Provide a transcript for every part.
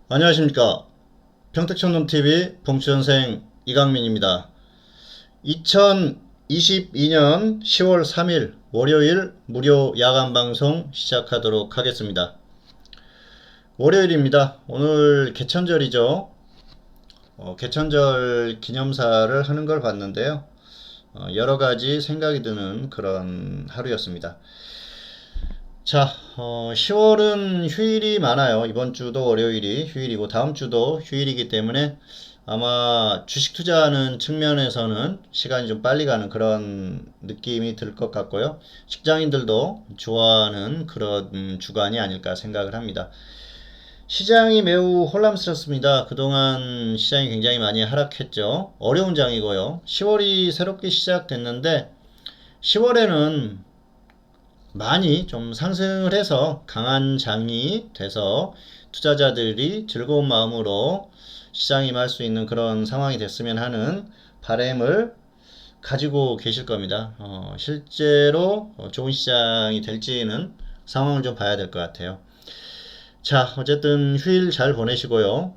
안녕하십니까. 평택천문TV 봉추선생 이강민입니다. 2022년 10월 3일 월요일 무료 야간방송 시작하도록 하겠습니다. 월요일입니다. 오늘 개천절이죠. 개천절 기념사를 하는 걸 봤는데요. 여러가지 생각이 드는 그런 하루였습니다. 자, 10월은 휴일이 많아요. 이번 주도 월요일이 휴일이고 다음 주도 휴일이기 때문에 아마 주식 투자하는 측면에서는 시간이 좀 빨리 가는 그런 느낌이 들 것 같고요. 직장인들도 좋아하는 그런 주간이 아닐까 생각을 합니다. 시장이 매우 혼란스럽습니다. 그동안 시장이 굉장히 많이 하락했죠. 어려운 장이고요. 10월이 새롭게 시작됐는데 10월에는 많이 좀 상승을 해서 강한 장이 돼서 투자자들이 즐거운 마음으로 시장 임할 수 있는 그런 상황이 됐으면 하는 바람을 가지고 계실 겁니다. 실제로 좋은 시장이 될지는 상황을 좀 봐야 될 것 같아요. 자, 어쨌든 휴일 잘 보내시고요.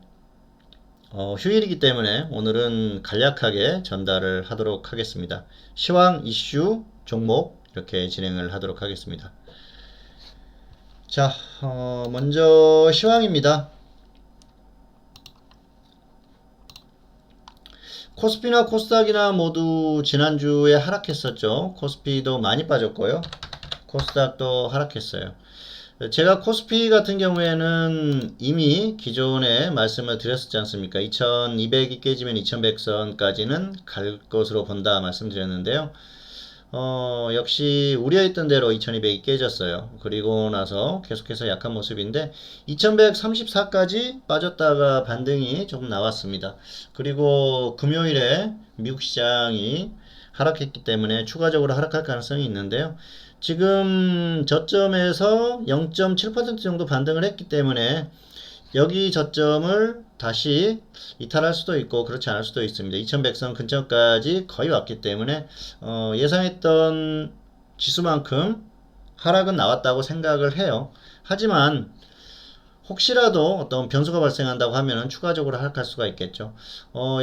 휴일이기 때문에 오늘은 간략하게 전달을 하도록 하겠습니다. 시황 이슈 종목 이렇게 진행을 하도록 하겠습니다. 자, 먼저 시황입니다. 코스피나 코스닥이나 모두 지난주에 하락했었죠. 코스피도 많이 빠졌고요. 코스닥도 하락했어요. 제가 코스피 같은 경우에는 이미 기존에 말씀을 드렸었지 않습니까? 2200이 깨지면 2100선까지는 갈 것으로 본다 말씀드렸는데요. 역시 우려했던 대로 2200이 깨졌어요. 그리고 나서 계속해서 약한 모습인데 2134까지 빠졌다가 반등이 조금 나왔습니다. 그리고 금요일에 미국 시장이 하락했기 때문에 추가적으로 하락할 가능성이 있는데요. 지금 저점에서 0.7% 정도 반등을 했기 때문에 여기 저점을 다시 이탈할 수도 있고 그렇지 않을 수도 있습니다. 2100선 근처까지 거의 왔기 때문에 예상했던 지수만큼 하락은 나왔다고 생각을 해요. 하지만 혹시라도 어떤 변수가 발생한다고 하면 추가적으로 하락할 수가 있겠죠.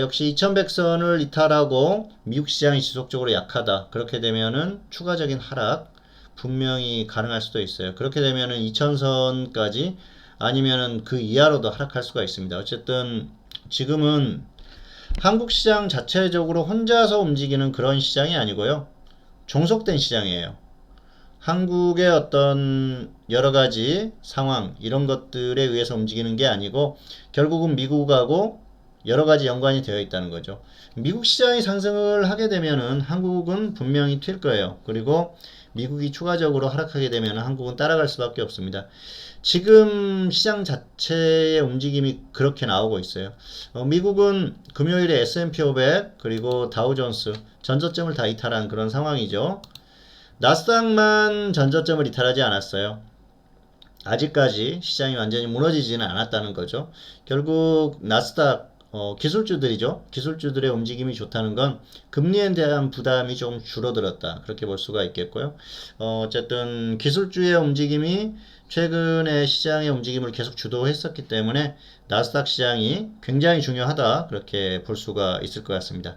역시 2100선을 이탈하고 미국 시장이 지속적으로 약하다. 그렇게 되면은 추가적인 하락 분명히 가능할 수도 있어요. 그렇게 되면은 2000선까지 아니면은 그 이하로도 하락할 수가 있습니다. 어쨌든 지금은 한국 시장 자체적으로 혼자서 움직이는 그런 시장이 아니고요. 종속된 시장이에요. 한국의 어떤 여러 가지 상황 이런 것들에 의해서 움직이는 게 아니고 결국은 미국하고 여러 가지 연관이 되어 있다는 거죠. 미국 시장이 상승을 하게 되면은 한국은 분명히 튈 거예요. 그리고 미국이 추가적으로 하락하게 되면 한국은 따라갈 수밖에 없습니다. 지금 시장 자체의 움직임이 그렇게 나오고 있어요. 미국은 금요일에 S&P 500 그리고 다우존스 전저점을 다 이탈한 그런 상황이죠. 나스닥만 전저점을 이탈하지 않았어요. 아직까지 시장이 완전히 무너지지는 않았다는 거죠. 결국 나스닥 기술주들이죠. 기술주들의 움직임이 좋다는 건 금리에 대한 부담이 좀 줄어들었다. 그렇게 볼 수가 있겠고요. 어쨌든 기술주의 움직임이 최근에 시장의 움직임을 계속 주도했었기 때문에 나스닥 시장이 굉장히 중요하다. 그렇게 볼 수가 있을 것 같습니다.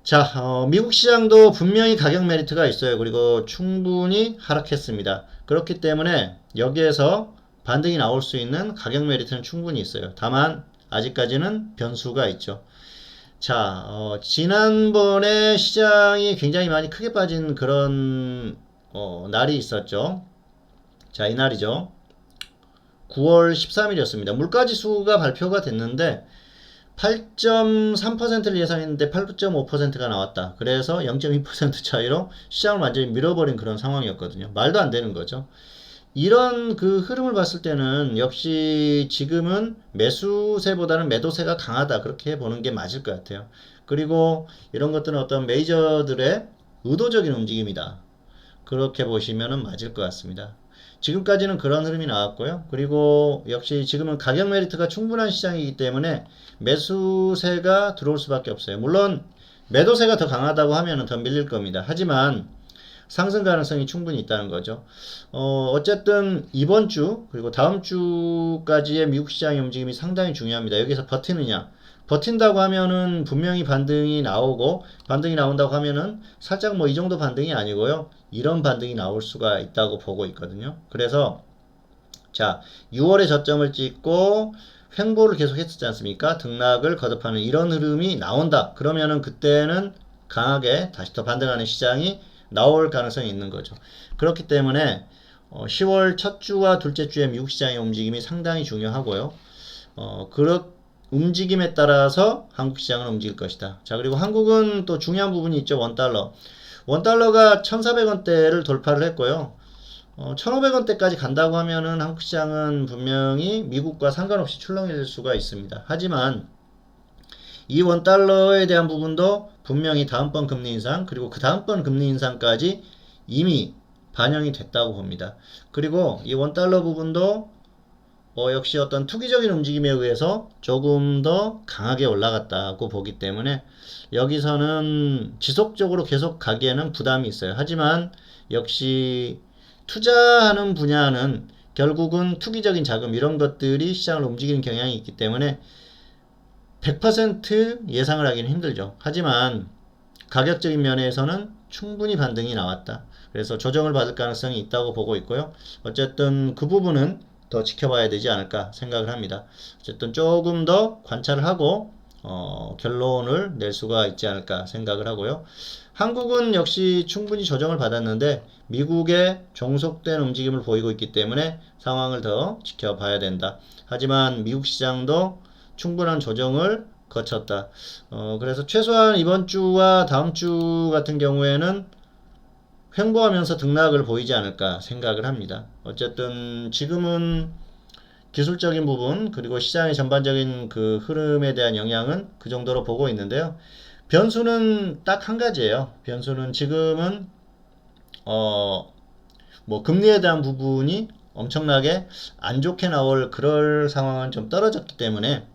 자, 미국 시장도 분명히 가격 메리트가 있어요. 그리고 충분히 하락했습니다. 그렇기 때문에 여기에서 반등이 나올 수 있는 가격 메리트는 충분히 있어요. 다만 아직까지는 변수가 있죠. 자, 지난번에 시장이 굉장히 많이 크게 빠진 그런 날이 있었죠. 자, 이 날이죠. 9월 13일이었습니다. 물가지수가 발표가 됐는데 8.3%를 예상했는데 8.5%가 나왔다. 그래서 0.2% 차이로 시장을 완전히 밀어버린 그런 상황이었거든요. 말도 안 되는 거죠. 이런 그 흐름을 봤을 때는 역시 지금은 매수세보다는 매도세가 강하다. 그렇게 보는 게 맞을 것 같아요. 그리고 이런 것들은 어떤 메이저들의 의도적인 움직임이다. 그렇게 보시면 맞을 것 같습니다. 지금까지는 그런 흐름이 나왔고요. 그리고 역시 지금은 가격 메리트가 충분한 시장이기 때문에 매수세가 들어올 수밖에 없어요. 물론 매도세가 더 강하다고 하면 더 밀릴 겁니다. 하지만 상승 가능성이 충분히 있다는 거죠. 어쨌든 이번 주 그리고 다음 주까지의 미국 시장의 움직임이 상당히 중요합니다. 여기서 버티느냐. 버틴다고 하면은 분명히 반등이 나오고, 반등이 나온다고 하면은 살짝 뭐 이 정도 반등이 아니고요. 이런 반등이 나올 수가 있다고 보고 있거든요. 그래서 자, 6월에 저점을 찍고 횡보를 계속 했었지 않습니까? 등락을 거듭하는 이런 흐름이 나온다. 그러면은 그때는 강하게 다시 더 반등하는 시장이 나올 가능성이 있는 거죠. 그렇기 때문에 10월 첫 주와 둘째 주에 미국 시장의 움직임이 상당히 중요하고요. 그런 움직임에 따라서 한국 시장은 움직일 것이다. 자, 그리고 한국은 또 중요한 부분이 있죠. 원달러. 원달러가 1,400원대를 돌파를 했고요. 1,500원대까지 간다고 하면은 한국 시장은 분명히 미국과 상관없이 출렁일 수가 있습니다. 하지만 이 원달러에 대한 부분도 분명히 다음번 금리 인상 그리고 그 다음번 금리 인상까지 이미 반영이 됐다고 봅니다. 그리고 이 원달러 부분도 역시 어떤 투기적인 움직임에 의해서 조금 더 강하게 올라갔다고 보기 때문에 여기서는 지속적으로 계속 가기에는 부담이 있어요. 하지만 역시 투자하는 분야는 결국은 투기적인 자금 이런 것들이 시장을 움직이는 경향이 있기 때문에 100% 예상을 하기는 힘들죠. 하지만 가격적인 면에서는 충분히 반등이 나왔다. 그래서 조정을 받을 가능성이 있다고 보고 있고요. 어쨌든 그 부분은 더 지켜봐야 되지 않을까 생각을 합니다. 어쨌든 조금 더 관찰을 하고 결론을 낼 수가 있지 않을까 생각을 하고요. 한국은 역시 충분히 조정을 받았는데 미국의 종속된 움직임을 보이고 있기 때문에 상황을 더 지켜봐야 된다. 하지만 미국 시장도 충분한 조정을 거쳤다. 그래서 최소한 이번 주와 다음 주 같은 경우에는 횡보하면서 등락을 보이지 않을까 생각을 합니다. 어쨌든 지금은 기술적인 부분 그리고 시장의 전반적인 그 흐름에 대한 영향은 그 정도로 보고 있는데요. 변수는 딱 한 가지예요. 변수는 지금은 뭐 금리에 대한 부분이 엄청나게 안 좋게 나올 그럴 상황은 좀 떨어졌기 때문에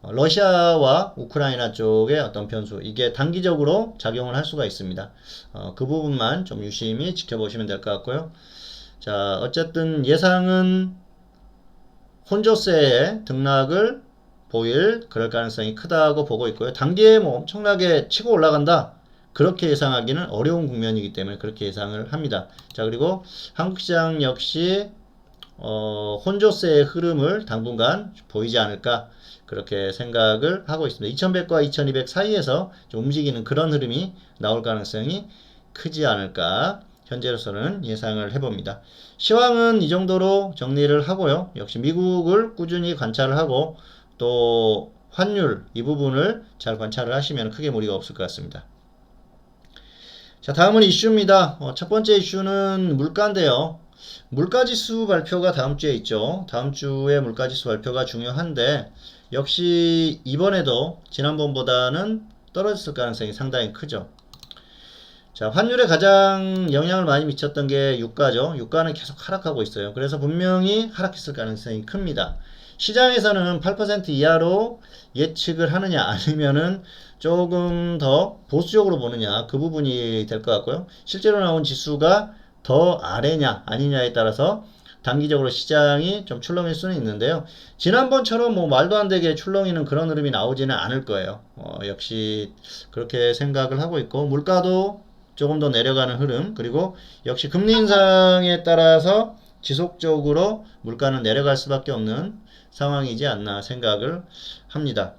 러시아와 우크라이나 쪽의 어떤 변수 이게 단기적으로 작용을 할 수가 있습니다. 그 부분만 좀 유심히 지켜보시면 될 것 같고요. 자, 어쨌든 예상은 혼조세의 등락을 보일 그럴 가능성이 크다고 보고 있고요. 단기에 뭐 엄청나게 치고 올라간다 그렇게 예상하기는 어려운 국면이기 때문에 그렇게 예상을 합니다. 자, 그리고 한국 시장 역시 혼조세의 흐름을 당분간 보이지 않을까 그렇게 생각을 하고 있습니다. 2100과 2200 사이에서 좀 움직이는 그런 흐름이 나올 가능성이 크지 않을까 현재로서는 예상을 해봅니다. 시황은 이 정도로 정리를 하고요. 역시 미국을 꾸준히 관찰을 하고 또 환율 이 부분을 잘 관찰을 하시면 크게 무리가 없을 것 같습니다. 자, 다음은 이슈입니다. 첫 번째 이슈는 물가인데요. 물가지수 발표가 다음 주에 있죠. 다음 주에 물가지수 발표가 중요한데 역시 이번에도 지난번보다는 떨어졌을 가능성이 상당히 크죠. 자, 환율에 가장 영향을 많이 미쳤던 게 유가죠. 유가는 계속 하락하고 있어요. 그래서 분명히 하락했을 가능성이 큽니다. 시장에서는 8% 이하로 예측을 하느냐 아니면은 조금 더 보수적으로 보느냐 그 부분이 될 것 같고요. 실제로 나온 지수가 더 아래냐 아니냐에 따라서 단기적으로 시장이 좀 출렁일 수는 있는데요. 지난번처럼 뭐 말도 안 되게 출렁이는 그런 흐름이 나오지는 않을 거예요. 역시 그렇게 생각을 하고 있고 물가도 조금 더 내려가는 흐름 그리고 역시 금리 인상에 따라서 지속적으로 물가는 내려갈 수밖에 없는 상황이지 않나 생각을 합니다.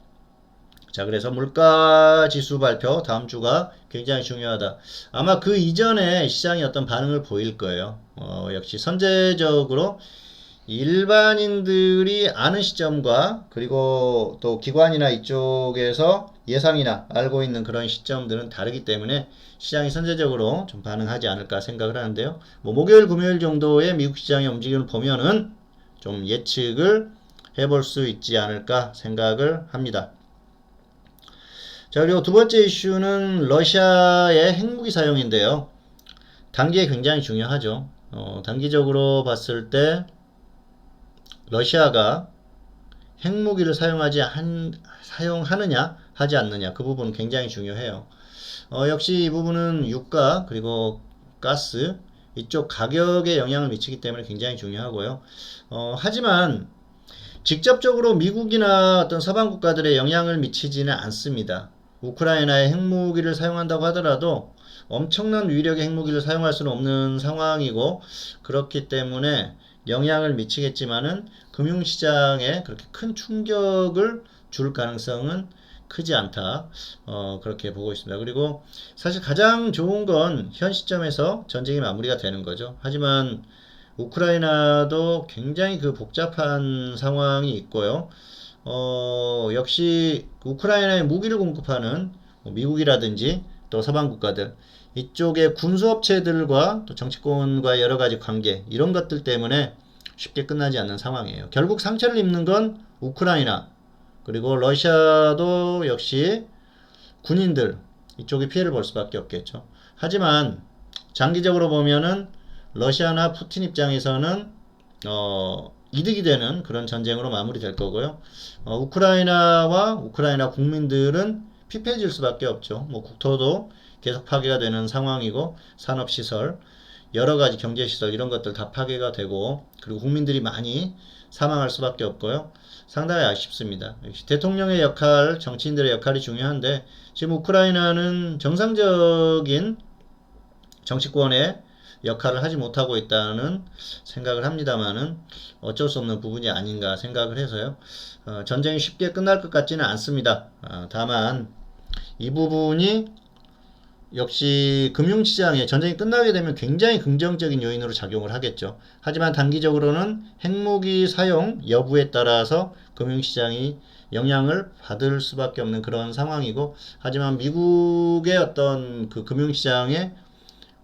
자, 그래서 물가 지수 발표 다음 주가 굉장히 중요하다. 아마 그 이전에 시장이 어떤 반응을 보일 거예요. 역시 선제적으로 일반인들이 아는 시점과 그리고 또 기관이나 이쪽에서 예상이나 알고 있는 그런 시점들은 다르기 때문에 시장이 선제적으로 좀 반응하지 않을까 생각을 하는데요. 뭐 목요일, 금요일 정도의 미국 시장의 움직임을 보면은 좀 예측을 해볼 수 있지 않을까 생각을 합니다. 자, 그리고 두 번째 이슈는 러시아의 핵무기 사용인데요. 단기에 굉장히 중요하죠. 단기적으로 봤을 때 러시아가 핵무기를 사용하느냐 하지 않느냐 그 부분 굉장히 중요해요. 역시 이 부분은 유가 그리고 가스 이쪽 가격에 영향을 미치기 때문에 굉장히 중요하고요. 하지만 직접적으로 미국이나 어떤 서방 국가들의 영향을 미치지는 않습니다. 우크라이나의 핵무기를 사용한다고 하더라도 엄청난 위력의 핵무기를 사용할 수는 없는 상황이고, 그렇기 때문에 영향을 미치겠지만은 금융시장에 그렇게 큰 충격을 줄 가능성은 크지 않다. 그렇게 보고 있습니다. 그리고 사실 가장 좋은 건 현 시점에서 전쟁이 마무리가 되는 거죠. 하지만 우크라이나도 굉장히 그 복잡한 상황이 있고요. 역시 우크라이나에 무기를 공급하는 뭐 미국이라든지 또 서방 국가들 이쪽의 군수업체들과 또 정치권과 여러 가지 관계 이런 것들 때문에 쉽게 끝나지 않는 상황이에요. 결국 상처를 입는 건 우크라이나 그리고 러시아도 역시 군인들 이쪽이 피해를 볼 수밖에 없겠죠. 하지만 장기적으로 보면은 러시아나 푸틴 입장에서는 이득이 되는 그런 전쟁으로 마무리될 거고요. 우크라이나와 우크라이나 국민들은 피폐해질 수밖에 없죠. 뭐 국토도 계속 파괴가 되는 상황이고 산업시설, 여러가지 경제시설 이런 것들 다 파괴가 되고 그리고 국민들이 많이 사망할 수밖에 없고요. 상당히 아쉽습니다. 역시 대통령의 역할, 정치인들의 역할이 중요한데 지금 우크라이나는 정상적인 정치권의 역할을 하지 못하고 있다는 생각을 합니다만은 어쩔 수 없는 부분이 아닌가 생각을 해서요. 전쟁이 쉽게 끝날 것 같지는 않습니다. 다만 이 부분이 역시 금융시장에 전쟁이 끝나게 되면 굉장히 긍정적인 요인으로 작용을 하겠죠. 하지만 단기적으로는 핵무기 사용 여부에 따라서 금융시장이 영향을 받을 수밖에 없는 그런 상황이고, 하지만 미국의 어떤 그 금융시장에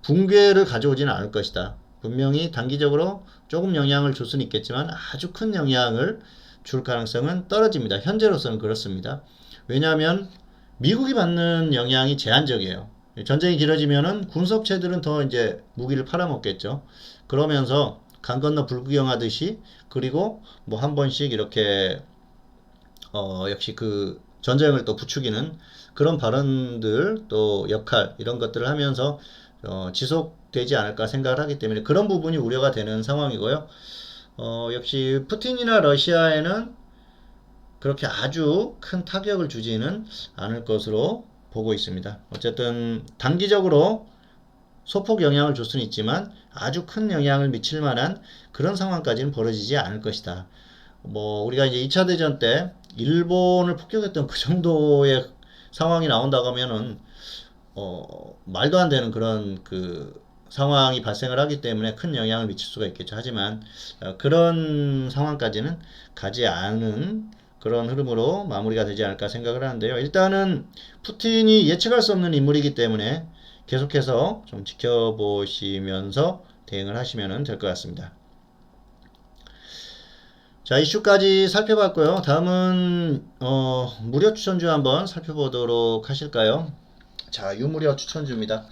붕괴를 가져오지는 않을 것이다. 분명히 단기적으로 조금 영향을 줄 수는 있겠지만 아주 큰 영향을 줄 가능성은 떨어집니다. 현재로서는 그렇습니다. 왜냐하면 미국이 받는 영향이 제한적이에요. 전쟁이 길어지면은 군수업체들은 더 이제 무기를 팔아먹겠죠. 그러면서 강 건너 불구경하듯이, 그리고 뭐 한 번씩 이렇게 역시 그 전쟁을 또 부추기는 그런 발언들 또 역할 이런 것들을 하면서 지속되지 않을까 생각을 하기 때문에 그런 부분이 우려가 되는 상황이고요. 역시 푸틴이나 러시아에는 그렇게 아주 큰 타격을 주지는 않을 것으로 보고 있습니다. 어쨌든 단기적으로 소폭 영향을 줄 수는 있지만 아주 큰 영향을 미칠 만한 그런 상황까지는 벌어지지 않을 것이다. 뭐 우리가 이제 2차 대전 때 일본을 폭격했던 그 정도의 상황이 나온다고 하면은 말도 안 되는 그런 그 상황이 발생을 하기 때문에 큰 영향을 미칠 수가 있겠죠. 하지만 그런 상황까지는 가지 않은 그런 흐름으로 마무리가 되지 않을까 생각을 하는데요. 일단은 푸틴이 예측할 수 없는 인물이기 때문에 계속해서 좀 지켜보시면서 대응을 하시면 될 것 같습니다. 자, 이슈까지 살펴봤고요. 다음은 무료 추천주 한번 살펴보도록 하실까요? 자, 유무료 추천주입니다.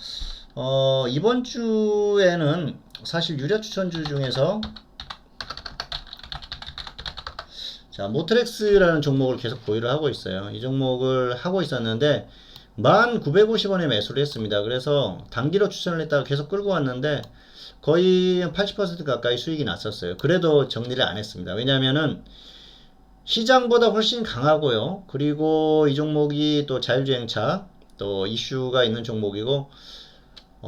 이번 주에는 사실 유료 추천주 중에서 자, 모트렉스라는 종목을 계속 보유를 하고 있어요. 이 종목을 하고 있었는데 1950원에 매수를 했습니다. 그래서 단기로 추천을 했다가 계속 끌고 왔는데 거의 80% 가까이 수익이 났었어요. 그래도 정리를 안 했습니다. 왜냐하면은 시장보다 훨씬 강하고요. 그리고 이 종목이 또 자율주행차 또 이슈가 있는 종목이고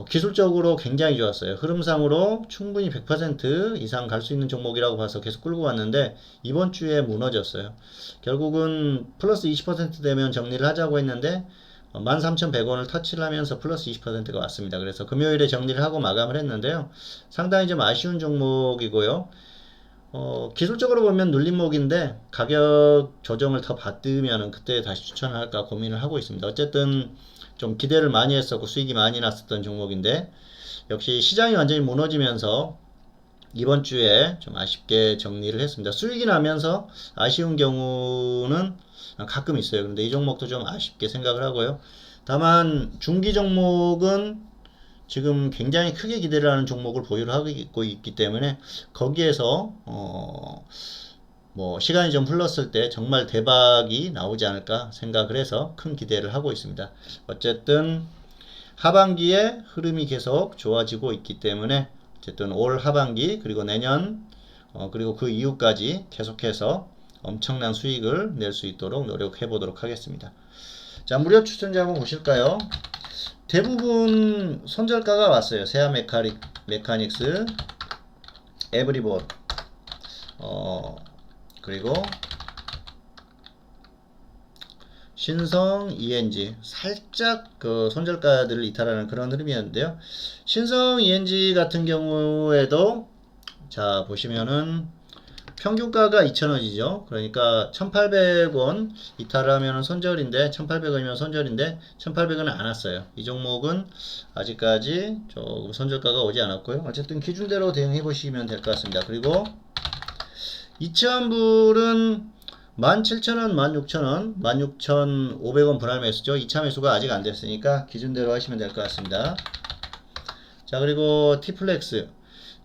기술적으로 굉장히 좋았어요. 흐름상으로 충분히 100% 이상 갈 수 있는 종목이라고 봐서 계속 끌고 왔는데 이번 주에 무너졌어요. 결국은 플러스 20% 되면 정리를 하자고 했는데 13,100원을 터치를 하면서 플러스 20%가 왔습니다. 그래서 금요일에 정리를 하고 마감을 했는데요. 상당히 좀 아쉬운 종목이고요. 기술적으로 보면 눌림목인데 가격 조정을 더 받으면 그때 다시 추천을 할까 고민을 하고 있습니다. 어쨌든 좀 기대를 많이 했었고 수익이 많이 났었던 종목인데 역시 시장이 완전히 무너지면서 이번 주에 좀 아쉽게 정리를 했습니다. 수익이 나면서 아쉬운 경우는 가끔 있어요. 그런데 이 종목도 좀 아쉽게 생각을 하고요. 다만 중기 종목은 지금 굉장히 크게 기대를 하는 종목을 보유를 하고 있기 때문에 거기에서 뭐 시간이 좀 흘렀을 때 정말 대박이 나오지 않을까 생각을 해서 큰 기대를 하고 있습니다. 어쨌든 하반기에 흐름이 계속 좋아지고 있기 때문에 어쨌든 올 하반기 그리고 내년 그리고 그 이후까지 계속해서 엄청난 수익을 낼 수 있도록 노력해 보도록 하겠습니다. 자, 무료 추천자 한번 보실까요? 대부분 손절가가 왔어요. 세아 메카닉스, 에브리볼, 그리고 신성 ENG 살짝 그 손절가들을 이탈하는 그런 흐름이었는데요. 신성 ENG 같은 경우에도 자 보시면은 평균가가 2,000원이죠. 그러니까 1,800원 이탈하면 손절인데 1,800원이면 손절인데 1,800원은 안 왔어요. 이 종목은 아직까지 조금 손절가가 오지 않았고요. 어쨌든 기준대로 대응해 보시면 될 것 같습니다. 그리고 2,000불은 17,000원, 16,000원, 16,500원 분할 매수죠. 2차 매수가 아직 안 됐으니까 기준대로 하시면 될 것 같습니다. 자, 그리고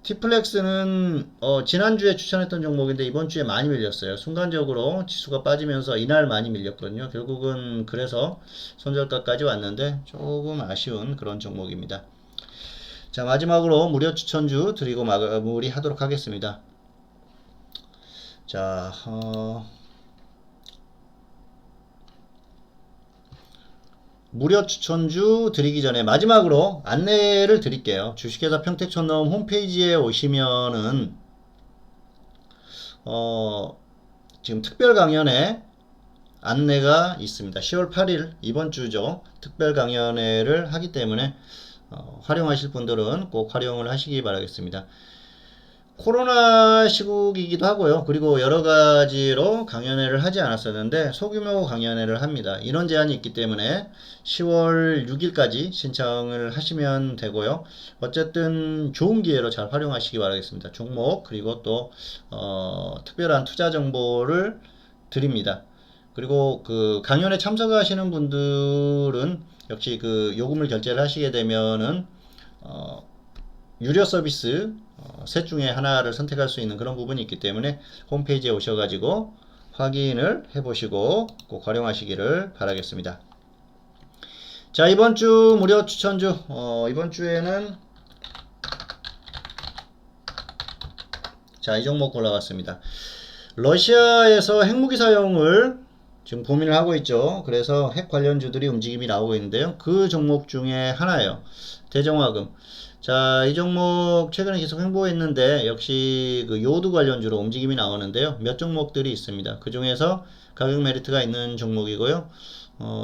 T플렉스는 지난주에 추천했던 종목인데 이번주에 많이 밀렸어요. 순간적으로 지수가 빠지면서 이날 많이 밀렸거든요. 결국은 그래서 손절가까지 왔는데 조금 아쉬운 그런 종목입니다. 자, 마지막으로 무료 추천주 드리고 마무리 하도록 하겠습니다. 자, 무료 추천주 드리기 전에 마지막으로 안내를 드릴게요. 주식회사 평택촌놈 홈페이지에 오시면은 지금 특별 강연회 안내가 있습니다. 10월 8일 이번 주죠. 특별 강연회를 하기 때문에 활용하실 분들은 꼭 활용을 하시기 바라겠습니다. 코로나 시국이기도 하고요. 그리고 여러 가지로 강연회를 하지 않았었는데 소규모 강연회를 합니다. 인원 제한이 있기 때문에 10월 6일까지 신청을 하시면 되고요. 어쨌든 좋은 기회로 잘 활용하시기 바라겠습니다. 종목 그리고 또 특별한 투자 정보를 드립니다. 그리고 그 강연에 참석하시는 분들은 역시 그 요금을 결제를 하시게 되면은 유료 서비스 셋 중에 하나를 선택할 수 있는 그런 부분이 있기 때문에 홈페이지에 오셔가지고 확인을 해보시고 꼭 활용하시기를 바라겠습니다. 자, 이번 주 무료 추천주 이번 주에는 자, 이 종목 골라봤습니다. 러시아에서 핵무기 사용을 지금 고민을 하고 있죠. 그래서 핵 관련주들이 움직임이 나오고 있는데요. 그 종목 중에 하나예요. 대정화금. 자, 이 종목 최근에 계속 횡보했는데 역시 그 요드 관련주로 움직임이 나오는데요. 몇 종목들이 있습니다. 그 중에서 가격 메리트가 있는 종목이고요.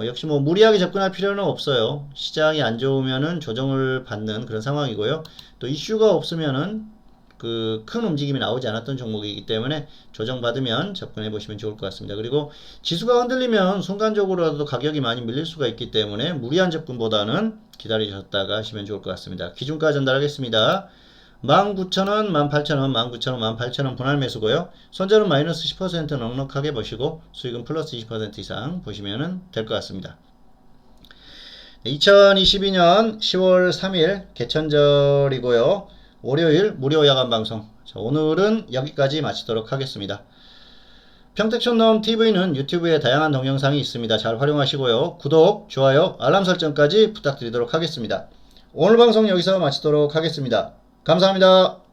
역시 뭐 무리하게 접근할 필요는 없어요. 시장이 안 좋으면은 조정을 받는 그런 상황이고요. 또 이슈가 없으면은 그 큰 움직임이 나오지 않았던 종목이기 때문에 조정받으면 접근해 보시면 좋을 것 같습니다. 그리고 지수가 흔들리면 순간적으로라도 가격이 많이 밀릴 수가 있기 때문에 무리한 접근보다는 기다리셨다가 하시면 좋을 것 같습니다. 기준가 전달하겠습니다. 19,000원, 18,000원, 19,000원, 18,000원 분할 매수고요. 손절은 마이너스 10% 넉넉하게 보시고 수익은 플러스 20% 이상 보시면 될 것 같습니다. 2022년 10월 3일 개천절이고요. 월요일 무료 야간 방송. 자, 오늘은 여기까지 마치도록 하겠습니다. 평택촌놈 TV는 유튜브에 다양한 동영상이 있습니다. 잘 활용하시고요. 구독, 좋아요, 알람 설정까지 부탁드리도록 하겠습니다. 오늘 방송 여기서 마치도록 하겠습니다. 감사합니다.